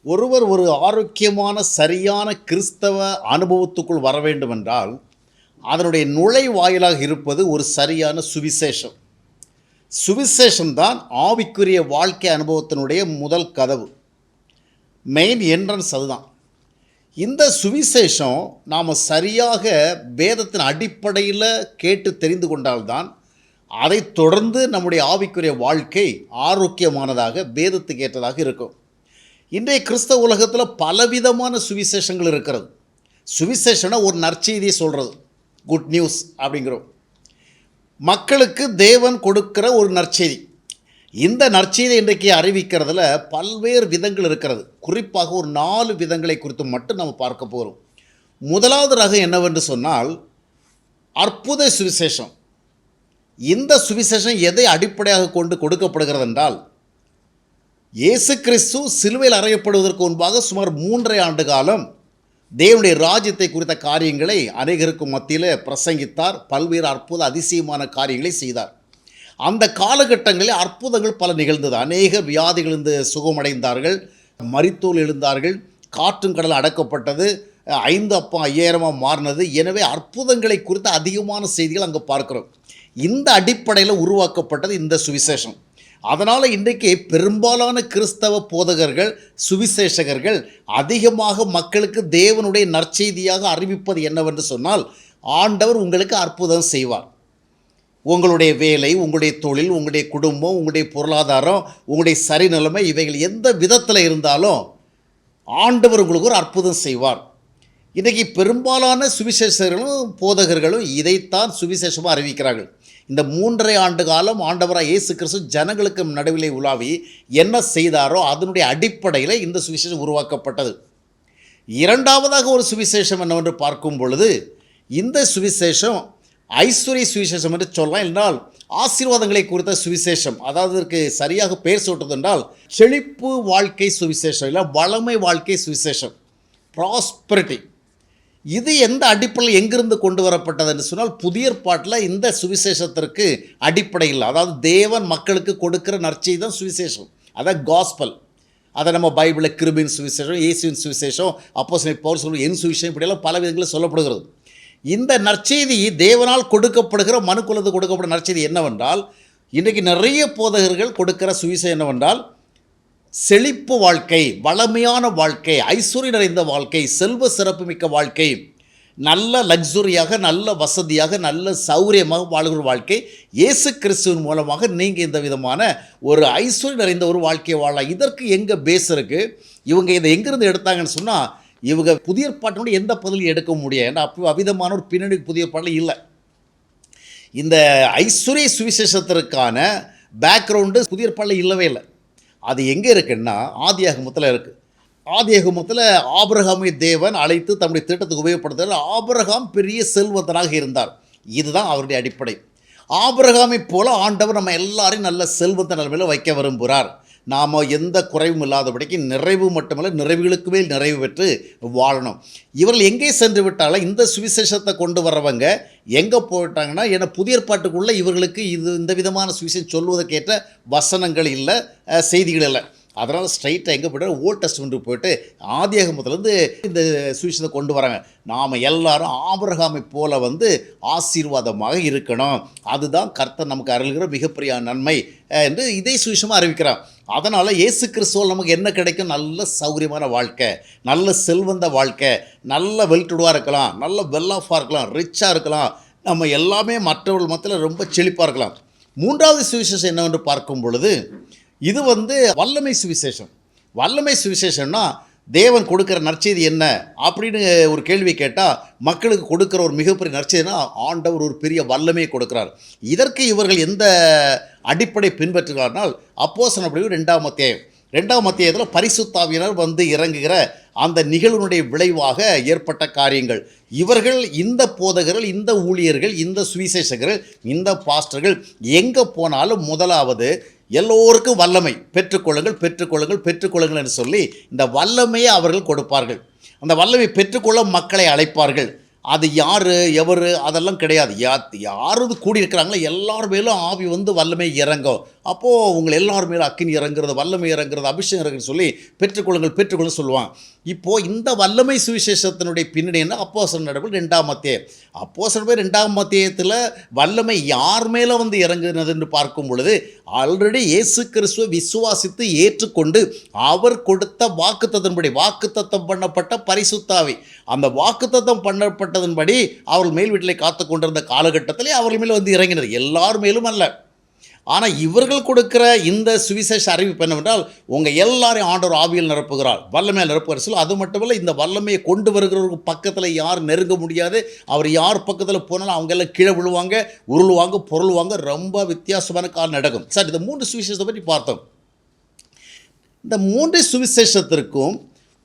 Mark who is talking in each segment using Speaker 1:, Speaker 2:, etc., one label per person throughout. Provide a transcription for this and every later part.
Speaker 1: ஒருவர் ஒரு ஆரோக்கியமான சரியான கிறிஸ்தவ அனுபவத்துக்குள் வர வேண்டுமென்றால் அதனுடைய நுழைவாயிலாக இருப்பது ஒரு சரியான சுவிசேஷம். சுவிசேஷம்தான் ஆவிக்குரிய வாழ்க்கை அனுபவத்தினுடைய முதல் கதவு. மெயின் என்ட்ரன்ஸ் அதுதான். இந்த சுவிசேஷம் நாம் சரியாக வேதத்தின் அடிப்படையில் கேட்டு தெரிந்து கொண்டால்தான் அதை தொடர்ந்து நம்முடைய ஆவிக்குரிய வாழ்க்கை ஆரோக்கியமானதாக வேதத்துக்கு ஏற்றதாக இருக்கும். இன்றைய கிறிஸ்தவ உலகத்தில் பலவிதமான சுவிசேஷங்கள் இருக்கிறது. சுவிசேஷனா ஒரு நற்செய்தியை சொல்கிறது, குட் நியூஸ் அப்படிங்கிறோம். மக்களுக்கு தேவன் கொடுக்கிற ஒரு நற்செய்தி. இந்த நற்செய்தி இன்றைக்கு அறிவிக்கிறதுல பல்வேறு விதங்கள் இருக்கிறது. குறிப்பாக ஒரு 4 விதங்களை குறித்து மட்டும் நம்ம பார்க்க போகிறோம். முதலாவது ரகம் என்னவென்று சொன்னால் அற்புத சுவிசேஷம். இந்த சுவிசேஷம் எதை அடிப்படையாக கொண்டு கொடுக்கப்படுகிறது என்றால், இயேசு கிறிஸ்து சிலுவையில் அறையப்படுவதற்கு முன்பாக சுமார் 3.5 ஆண்டு காலம் தேவனுடைய ராஜ்யத்தை குறித்த காரியங்களை அநேகருக்கு மத்தியில் பிரசங்கித்தார். பல்வேறு அற்புத அதிசயமான காரியங்களை செய்தார். அந்த காலகட்டங்களில் அற்புதங்கள் பல நிகழ்ந்தது. அநேக வியாதிகளிலிருந்து சுகமடைந்தார்கள், மரித்தோர் எழுந்தார்கள், காற்றும் கடல் அடக்கப்பட்டது, 5 அப்பம் 5000 மாறினது. எனவே அற்புதங்களை குறித்த அதிகமான செய்திகள் அங்கே பார்க்கிறோம். இந்த அடிப்படையில் உருவாக்கப்பட்டது இந்த சுவிசேஷம். அதனால் இன்றைக்கு பெரும்பாலான கிறிஸ்தவ போதகர்கள், சுவிசேஷகர்கள் அதிகமாக மக்களுக்கு தேவனுடைய நற்செய்தியாக அறிவிப்பது என்னவென்று சொன்னால், ஆண்டவர் உங்களுக்கு அற்புதம் செய்வார். உங்களுடைய வேலை, உங்களுடைய தொழில், உங்களுடைய குடும்பம், உங்களுடைய பொருளாதாரம், உங்களுடைய சரிநிலைமை இவைகள் எந்த விதத்தில் இருந்தாலும் ஆண்டவர் உங்களுக்கு ஒரு அற்புதம் செய்வார். இன்றைக்கி பெரும்பாலான சுவிசேஷர்களும் போதகர்களும் இதைத்தான் சுவிசேஷமாக அறிவிக்கிறார்கள். இந்த 3.5 ஆண்டு காலம் ஆண்டவராக இயேசு கிறிஸ்து ஜனங்களுக்கு நடுவிலே உலாவி என்ன செய்தாரோ அதனுடைய அடிப்படையில் இந்த சுவிசேஷம் உருவாக்கப்பட்டது. இரண்டாவதாக ஒரு சுவிசேஷம் என்னவென்று பார்க்கும் பொழுது, இந்த சுவிசேஷம் ஐஸ்வர்ய சுவிசேஷம் என்று சொல்லலாம். என்றால் ஆசீர்வாதங்களை குறித்த சுவிசேஷம். அதாவது இதற்கு சரியாக பெயர் சொல்வது என்றால் செழிப்பு வாழ்க்கை சுவிசேஷம், இல்லை வளமை வாழ்க்கை சுவிசேஷம், ப்ராஸ்பரிட்டி. இது எந்த அடிப்படையில் எங்கிருந்து கொண்டு வரப்பட்டது என்று சொன்னால், புதிய ஏற்பாட்டில் இந்த சுவிசேஷத்திற்கு அடிப்படை இல்லை. அதாவது தேவன் மக்களுக்கு கொடுக்கிற நற்செய்தி தான் சுவிசேஷம், அதான் காஸ்பல். அதை நம்ம பைபிளில் கிருபின் சுவிசேஷம், இயேசுவின் சுவிசேஷம், அப்போஸ்தலன் பவுல் சொல்லும் என் சுவிசேஷம், இப்படியெல்லாம் பல விதங்களில் சொல்லப்படுகிறது. இந்த நற்செய்தி தேவனால் கொடுக்கப்படுகிற மனுக்குலத்துக்கு கொடுக்கப்படுற நற்செய்தி என்னவென்றால், இன்றைக்கு நிறைய போதகர்கள் கொடுக்கிற சுவிசேஷம் என்னவென்றால் செழிப்பு வாழ்க்கை, வளமையான வாழ்க்கை, ஐஸ்வர்யம் நிறைந்த வாழ்க்கை, செல்வ சிறப்புமிக்க வாழ்க்கை, நல்ல லக்ஸுரியாக, நல்ல வசதியாக, நல்ல சௌரியமாக வாழ்கிற வாழ்க்கை. இயேசு கிறிஸ்துவின் மூலமாக நீங்கள் இந்த விதமான ஒரு ஐஸ்வர்யம் நிறைந்த ஒரு வாழ்க்கையை வாழலாம். இதற்கு எங்கே பேஸ் இருக்குது? இவங்க இதை எங்கேருந்து எடுத்தாங்கன்னு சொன்னால், இவங்க புதிய ஏற்பாட்டினுடைய எந்த பதிலையும் எடுக்க முடியாது. ஏன்னா அப்போ அவிதமான ஒரு பின்னணி புதிய ஏற்பாட்டில் இல்லை. இந்த ஐஸ்வர்ய சுவிசேஷத்திற்கான பேக்ரவுண்டு புதிய ஏற்பாட்டில் இல்லவே இல்லை. அது எங்கே இருக்குன்னா ஆதியாகமத்தில் இருக்குது. ஆதியாகமத்தில் ஆபிரகாமை தேவன் அழைத்து தம்முடைய திட்டத்துக்கு உபயோகப்படுத்துகிறார். ஆபிரகாம் பெரிய செல்வந்தனாக இருந்தார். இதுதான் அவருடைய அடிப்படை. ஆபிரகாமை போல ஆண்டவர் நம்ம எல்லாரையும் நல்ல செல்வந்த நிலைமையில் வைக்க விரும்புகிறார். நாம் எந்த குறைவும் இல்லாதபடிக்கு நிறைவு மட்டுமல்ல, நிறைவுகளுக்கு மேல் நிறைவு பெற்று வாழணும். இவர்கள் எங்கே சென்று விட்டாலும் இந்த சுவிசேஷத்தை கொண்டு வர்றவங்க எங்கே போயிட்டாங்கன்னா, ஏன்னா புதிய ஏற்பாட்டுக்குள்ளே இவர்களுக்கு இந்த விதமான சுவிசேஷம் சொல்வதற்கேற்ற வசனங்கள் இல்லை, செய்திகள் இல்லை. அதனால் ஸ்ட்ரைட்டாக எங்கே போய்ட்டு ஓல்ட் டெஸ்டமென்ட்டுக்கு போய்ட்டு ஆதியாகமத்திலேருந்து இந்த சுவிசேஷத்தை கொண்டு வராங்க. நாம் எல்லாரும் ஆபிரகாமை போல ஆசீர்வாதமாக இருக்கணும், அதுதான் கர்த்தர் நமக்கு அருள்கிற மிகப்பெரிய நன்மை என்று இதை சுவிசேஷமாக அறிவிக்கிறான். அதனால் இயேசு கிறிஸ்துவால் நமக்கு என்ன கிடைக்கும்? நல்ல சௌகரியமான வாழ்க்கை, நல்ல செல்வந்த வாழ்க்கை, நல்ல வெல்டுடாக இருக்கலாம், நல்ல வெல் ஆஃபாக இருக்கலாம், ரிச்சாக இருக்கலாம், நம்ம எல்லாமே மற்றவர்கள் மத்தியில் ரொம்ப செழிப்பாக இருக்கலாம். மூன்றாவது சுவிசேஷம் என்னவென்று பார்க்கும் பொழுது, இது வல்லமை சுவிசேஷம். வல்லமை சுவிசேஷம்னா தேவன் கொடுக்குற நற்செய்தி என்ன அப்படின்னு ஒரு கேள்வி கேட்டால், மக்களுக்கு கொடுக்குற ஒரு மிகப்பெரிய நற்செய்தினா ஆண்டவர் ஒரு பெரிய வல்லமையை கொடுக்குறார். இதற்கு இவர்கள் எந்த அடிப்படை பின்பற்றுகிறார்னால், அப்போஸ்தலர் நடவடிக்கைகள் 2ஆம் அத்தியாயத்தில் பரிசுத்த ஆவியானவர் இறங்குகிற அந்த நிகழ்வினுடைய விளைவாக ஏற்பட்ட காரியங்கள். இவர்கள், இந்த போதகர்கள், இந்த ஊழியர்கள், இந்த சுவிசேஷகர்கள், இந்த பாஸ்டர்கள் எங்கே போனாலும் முதலாவது எல்லோருக்கும் வல்லமை பெற்றுக்கொள்ளுங்கள், பெற்றுக்கொள்ளுங்கள், பெற்றுக்கொள்ளுங்கள் என்று சொல்லி இந்த வல்லமையை அவர்கள் கொடுப்பார்கள். அந்த வல்லமை பெற்றுக்கொள்ள மக்களை அழைப்பார்கள். அது யார் எவர் அதெல்லாம் கிடையாது. யார் இது கூடியிருக்கிறாங்களோ எல்லார் மேலும் ஆவி வந்து வல்லமை இறங்கும். அப்போது உங்கள் எல்லார் மேலும் அக்கினி இறங்குறது, வல்லமை இறங்குறது, அபிஷேகம் இறங்குன்னு சொல்லி பெற்றுக்கொள்ளுங்கள் பெற்றுக்கொள்ளுன்னு சொல்லுவாங்க. இப்போது இந்த வல்லமை சுவிசேஷத்தினுடைய பின்னணி என்ன? அப்போஸ்தலர் நடவடிக்கைகள் 2ஆம் அத்தியாயம். அப்போஸ்தலர் 2ஆம் அத்தியாயத்தில் வல்லமை யார் மேலே வந்து இறங்குனதுன்னு பார்க்கும் பொழுது, ஆல்ரெடி இயேசு கிறிஸ்துவை விசுவாசித்து ஏற்றுக்கொண்டு அவர் கொடுத்த வாக்குத்தத்தம் பண்ணப்பட்ட பரிசுத்த ஆவி, அந்த வாக்குத்தத்தம் பண்ணப்பட்டதன்படி அவர்கள் மேல் வீட்டிலே காத்து கொண்டிருந்த காலகட்டத்திலே அவர்கள் மேல் வந்து இறங்கினது. எல்லார் மேலும் அல்ல. ஆனால் இவர்கள் கொடுக்கிற இந்த சுவிசேஷ அறிவிப்பு என்னவென்றால், உங்கள் எல்லாரையும் ஆண்டவர் ஆவியில் நிரப்புகிறார், வல்லமையில் நிரப்புகிறார் சொல்லி. அது மட்டுமல்ல, இந்த வல்லமையை கொண்டு வருகிறவருக்கு பக்கத்தில் யாரும் நெருங்க முடியாது. அவர் யார் பக்கத்தில் போனாலும் அவங்க எல்லாம் கீழே விழுவாங்க, உருளுவாங்க, பொருளுவாங்க. ரொம்ப வித்தியாசமான காலம் நடக்கும். சார், இந்த 3 சுவிசேஷத்தை பற்றி பார்த்தோம். இந்த 3 சுவிசேஷத்திற்கும்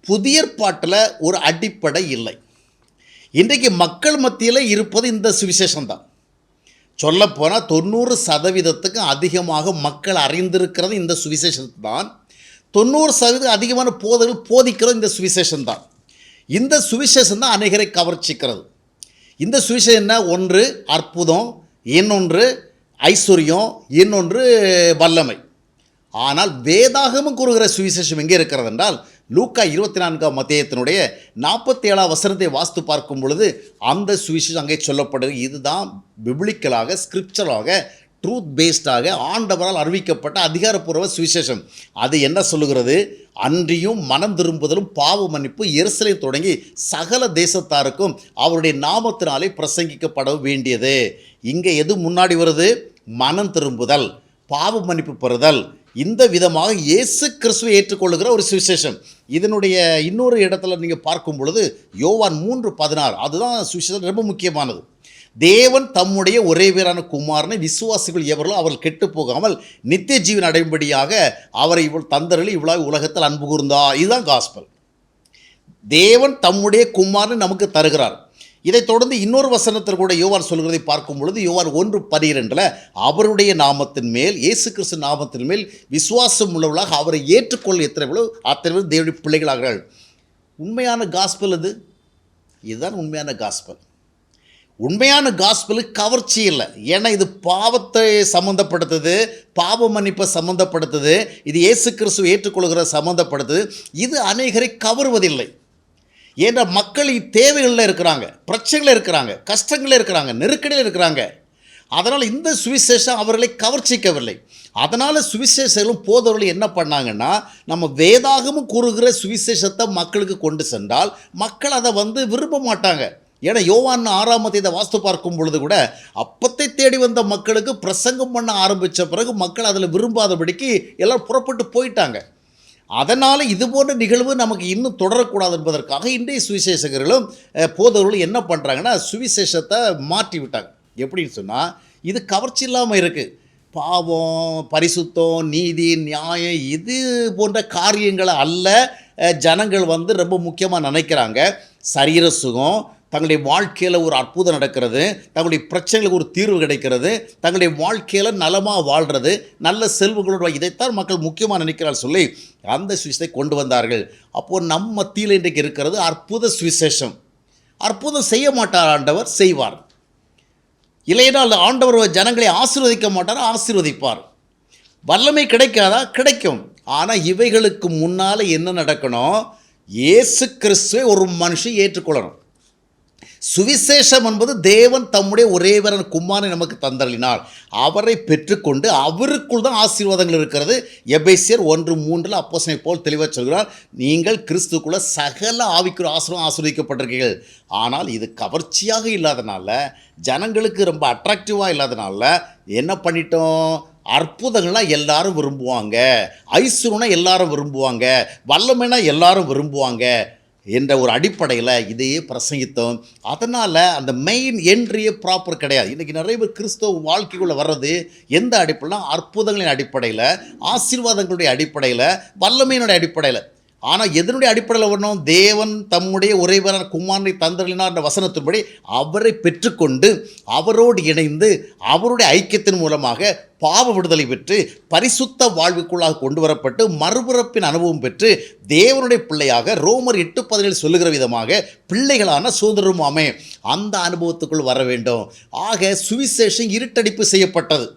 Speaker 1: புதிய ஏற்பாட்டில் ஒரு அடிப்படை இல்லை. இன்றைக்கு மக்கள் மத்தியில் இருப்பது இந்த சுவிசேஷம்தான். சொல்லப்போனால் 90% அதிகமாக மக்கள் அறிந்திருக்கிறது இந்த சுவிசேஷத்தை தான். 90% அதிகமான போதகர்கள் போதிக்கிறது இந்த சுவிசேஷம்தான். இந்த சுவிசேஷம் தான் அநேகரை கவர்ச்சிக்கிறது. இந்த சுவிசேஷம் என்ன? ஒன்று அற்புதம், இன்னொன்று ஐஸ்வர்யம், இன்னொன்று வல்லமை. ஆனால் வேதாகமும் கூறுகிற சுவிசேஷம் எங்கே இருக்கிறது என்றால், லூக்கா 24ஆம் அத்தியாயத்தினுடைய 47ஆம் வசனத்தை வாஸ்து பார்க்கும் பொழுது அந்த சுவிசேஷம் அங்கே சொல்லப்படுது. இதுதான் பிப்ளிக்கலாக, ஸ்கிரிப்சராக, ட்ரூத் பேஸ்டாக ஆண்டவரால் அறிவிக்கப்பட்ட அதிகாரப்பூர்வ சுவிசேஷம். அது என்ன சொல்லுகிறது? அன்றியும் மனம் திரும்புதலும் பாவ மன்னிப்பு எருசலேம் தொடங்கி சகல தேசத்தாருக்கும் அவருடைய நாமத்தினாலே பிரசங்கிக்கப்பட வேண்டியது. இங்கே எது முன்னாடி வருது? மனம் திரும்புதல், பாவ மன்னிப்பு பெறுதல். இந்த விதமாக இயேசு கிறிஸ்துவை ஏற்றுக்கொள்ளுகிற ஒரு சுவிசேஷம். இதனுடைய இன்னொரு இடத்துல நீங்கள் பார்க்கும் பொழுது யோவான் 3:16, அதுதான் சுவிசேஷம் ரொம்ப முக்கியமானது. தேவன் தம்முடைய ஒரே பேரான குமாரனை விசுவாசிகள் எவர்களோ அவர்கள் கெட்டு போகாமல் நித்திய ஜீவன் அடையும்படியாக அவரை தந்தரளி இவ்வளவு உலகத்தில் அன்பு கூர்ந்தார். இதுதான் காஸ்பல். தேவன் தம்முடைய குமாரனை நமக்கு தருகிறார். இதைத் தொடர்ந்து இன்னொரு வசனத்தில் கூட யோவான் சொல்கிறதை பார்க்கும் பொழுது யோவான் 1:12 அவருடைய நாமத்தின் மேல், இயேசு கிறிஸ்து நாமத்தின் மேல் விசுவாசம் உள்ளவர்களாக அவரை ஏற்றுக்கொள்ள எத்தனை அத்தனை தேவனுடைய பிள்ளைகளாகிறார்கள். உண்மையான காஸ்பல் இது. இதுதான் உண்மையான காஸ்பல். உண்மையான காஸ்பலுக்கு கவர்ச்சி இல்லை. ஏன்னா இது பாவத்தை சம்மந்தப்படுத்துது, பாவ மன்னிப்பை சம்மந்தப்படுத்துது, இது இயேசு கிறிஸ்துவை ஏற்றுக்கொள்கிற சம்மந்தப்படுத்துது. இது அநேகரை கவருவதில்லை. ஏன்னா மக்கள் தேவைகளில் இருக்கிறாங்க, பிரச்சனைகளில் இருக்கிறாங்க, கஷ்டங்களில் இருக்கிறாங்க, நெருக்கடியில் இருக்கிறாங்க. அதனால் இந்த சுவிசேஷம் அவர்களை கவர்ச்சிக்கவில்லை. அதனால் சுவிசேஷங்களும் போதவர்கள் என்ன பண்ணாங்கன்னா, நம்ம வேதாகமும் கூறுகிற சுவிசேஷத்தை மக்களுக்கு கொண்டு சென்றால் மக்கள் அதை விரும்ப மாட்டாங்க. ஏன்னா யோவான் 6ஆம் அத்தியாயத்தை வாஸ்து பார்க்கும் பொழுது கூட அப்பத்தை தேடி வந்த மக்களுக்கு பிரசங்கம் பண்ண ஆரம்பித்த பிறகு மக்கள் அதில் விரும்பாதபடிக்கு எல்லாம் புறப்பட்டு போயிட்டாங்க. அதனால் இது போன்ற நிகழ்வு நமக்கு இன்னும் தொடரக்கூடாது என்பதற்காக இன்றைய சுவிசேஷகர்களும் போதவர்களும் என்ன பண்ணுறாங்கன்னா, சுவிசேஷத்தை மாற்றி விட்டாங்க. எப்படின்னு சொன்னால், இது கவர்ச்சி இல்லாமல் இருக்குது. பாவம், பரிசுத்தம், நீதி, நியாயம் இது போன்ற காரியங்களை அல்ல ஜனங்கள் ரொம்ப முக்கியமாக நினைக்கிறாங்க. சரீர சுகம், தங்களுடைய வாழ்க்கையில் ஒரு அற்புதம் நடக்கிறது, தங்களுடைய பிரச்சனைகளுக்கு ஒரு தீர்வு கிடைக்கிறது, தங்களுடைய வாழ்க்கையில் நலமாக வாழ்கிறது, நல்ல செல்வங்களோட, இதைத்தான் மக்கள் முக்கியமாக நினைக்கிறார் சொல்லி அந்த சுவிசேஷத்தை கொண்டு வந்தார்கள். அப்போது நம்ம மத்தியில் இன்றைக்கு இருக்கிறது அற்புத சுவிசேஷம். அற்புதம் செய்ய மாட்டார் ஆண்டவர், செய்வார். இல்லையென்றால் ஆண்டவர் ஜனங்களை ஆசீர்வதிக்க மாட்டார், ஆசீர்வதிப்பார். வல்லமை கிடைக்காதா? கிடைக்கும். ஆனால் இவைகளுக்கு முன்னால் என்ன நடக்கணும்? இயேசு கிறிஸ்துவை ஒரு மனுஷன் ஏற்றுக்கொள்ளணும். சுவிசேஷம் என்பது தேவன் தம்முடைய ஒரே பேரான குமாரனை நமக்கு தந்தருளினார். அவரை பெற்றுக்கொண்டு அவருக்குள் தான் ஆசீர்வாதங்கள் இருக்கிறது. எபேசியர் 1:3 அப்போஸ்தலனை போல் தெளிவாக சொல்கிறார், நீங்கள் கிறிஸ்துக்குள்ள சகல ஆவிக்குரிய ஆசீர்வதிக்கப்பட்டிருக்கீர்கள். ஆனால் இது கவர்ச்சியாக இல்லாதனால, ஜனங்களுக்கு ரொம்ப அட்ராக்டிவாக இல்லாதனால என்ன பண்ணிட்டோம்? அற்புதங்கள்லாம் எல்லாரும் விரும்புவாங்க, ஐஸ்வர்யம்னா எல்லாரும் விரும்புவாங்க, வல்லமைனா எல்லாரும் விரும்புவாங்க என்ற ஒரு அடிப்படையில் இதையே பிரசங்கித்தோம். அதனால் அந்த மெயின் என்ட்ரியே ப்ராப்பர் கிடையாது. இன்றைக்கி நிறைய பேர் கிறிஸ்தவ வாழ்க்கைக்குள்ளே வர்றது எந்த அடிப்படையில்? அற்புதங்களின் அடிப்படையில், ஆசீர்வாதங்களுடைய அடிப்படையில், வல்லமையினுடைய அடிப்படையில். ஆனால் எதனுடைய அடிப்படையில் வரணும்? தேவன் தம்முடைய ஒரேவரான குமாரனை தந்தருளினார் என்ற வசனத்தின்படி அவரை பெற்றுக்கொண்டு அவரோடு இணைந்து அவருடைய ஐக்கியத்தின் மூலமாக பாவ விடுதலை பெற்று பரிசுத்த வாழ்வுக்குள்ளாக கொண்டு வரப்பட்டு மறுபிறப்பின் அனுபவம் பெற்று தேவனுடைய பிள்ளையாக ரோமர் 8:17 சொல்லுகிற விதமாக பிள்ளைகளான சுதந்திரமாமே அந்த அனுபவத்துக்குள் வர வேண்டும். ஆக சுவிசேஷம் இருட்டடிப்பு செய்யப்பட்டது.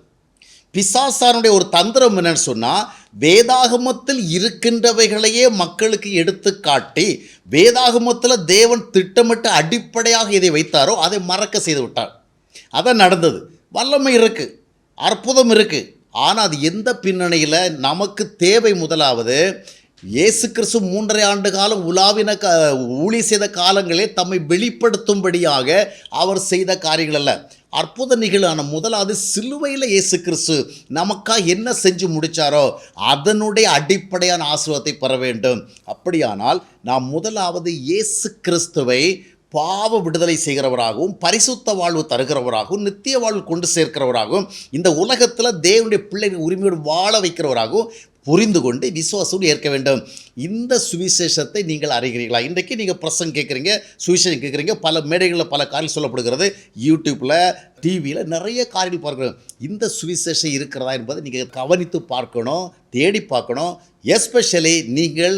Speaker 1: பிசாசானுடைய ஒரு தந்திரம் என்னன்னு சொன்னால், வேதாகமத்தில் இருக்கின்றவைகளையே மக்களுக்கு எடுத்து காட்டி வேதாகமத்தில் தேவன் திட்டமிட்டு அடிப்படையாக எதை வைத்தாரோ அதை மறக்க செய்து விட்டார். அதான் நடந்தது. வல்லமை இருக்குது, அற்புதம் இருக்குது. ஆனால் அது எந்த பின்னணியில் நமக்கு தேவை? முதலாவது, இயேசு கிறிஸ்து 3.5 ஆண்டு காலம் ஊழி செய்த காலங்களே தம்மை வெளிப்படுத்தும்படியாக அவர் செய்த காரியங்கள் அல்ல, அற்புத நிகழான முதலாவது சிலுவையில் இயேசு கிறிஸ்து நமக்காக என்ன செஞ்சு முடித்தாரோ அதனுடைய அடிப்படையான ஆசீர்வாதத்தை பெற வேண்டும். அப்படியானால் நாம் முதலாவது இயேசு கிறிஸ்துவை பாவ விடுதலை செய்கிறவராகவும் பரிசுத்த வாழ்வு தருகிறவராகவும் நித்திய வாழ்வு கொண்டு சேர்க்கிறவராகவும் இந்த உலகத்தில் தேவனுடைய பிள்ளைகள் உரிமையோடு வாழ வைக்கிறவராகவும் புரிந்து கொண்டு விசுவாசோடு ஏற்க வேண்டும். இந்த சுவிசேஷத்தை நீங்கள் அறிகிறீர்களா? இன்றைக்கு நீங்கள் பிரசங்கம் கேட்குறீங்க, சுவிசேஷம் கேட்குறீங்க, பல மேடைகளில் பல காரியங்கள் சொல்லப்படுகிறது, யூடியூப்பில் டிவியில் நிறைய காரியங்கள் பார்க்குறோம். இந்த சுவிசேஷம் இருக்கிறதா என்பதை நீங்கள் கவனித்து பார்க்கணும், தேடி பார்க்கணும். எஸ்பெஷலி நீங்கள்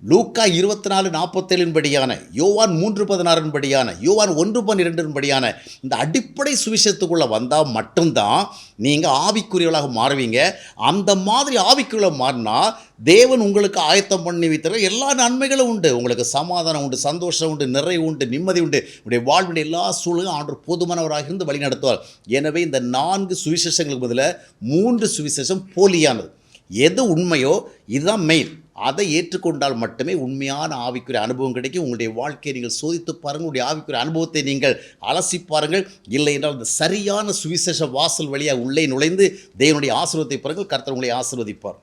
Speaker 1: லூக்கா 24:47 படியான, யோவான் 3:16 படியான, யோவான் 1:12 படியான இந்த அடிப்படை சுவிசேஷத்துக்குள்ளே வந்தால் மட்டும்தான் நீங்கள் ஆவிக்குரியவர்களாக மாறுவீங்க. அந்த மாதிரி ஆவிக்குரியவர்களாக மாறினா தேவன் உங்களுக்கு ஆயத்தம் பண்ணி வைத்தவர் எல்லா நன்மைகளும் உண்டு. உங்களுக்கு சமாதானம் உண்டு, சந்தோஷம் உண்டு, நிறைவு உண்டு, நிம்மதி உண்டு. உங்களுடைய வாழ்வின் எல்லா சூழலும் ஆண்டவர் போதுமானவராக இருந்து வழி நடத்துவார். எனவே இந்த 4 சுவிசேஷங்களுக்கு பதிலாக 3 சுவிசேஷம் போலியானது. எது உண்மையோ இதுதான் மெயின். அதை ஏற்றுக்கொண்டால் மட்டுமே உண்மையான ஆவிக்குரிய அனுபவம் கிடைக்கும். உங்களுடைய வாழ்க்கையை நீங்கள் சோதித்து பாருங்கள், உங்களுடைய ஆவிக்குரிய அனுபவத்தை நீங்கள் அலசி பாருங்கள். இல்லை என்றால் இந்த சரியான சுவிசேஷ வாசல் வழியாக உள்ளே நுழைந்து தேவனுடைய ஆசீர்வாதத்தை பாருங்கள். கர்த்தர் உங்களை ஆசீர்வதிப்பார்.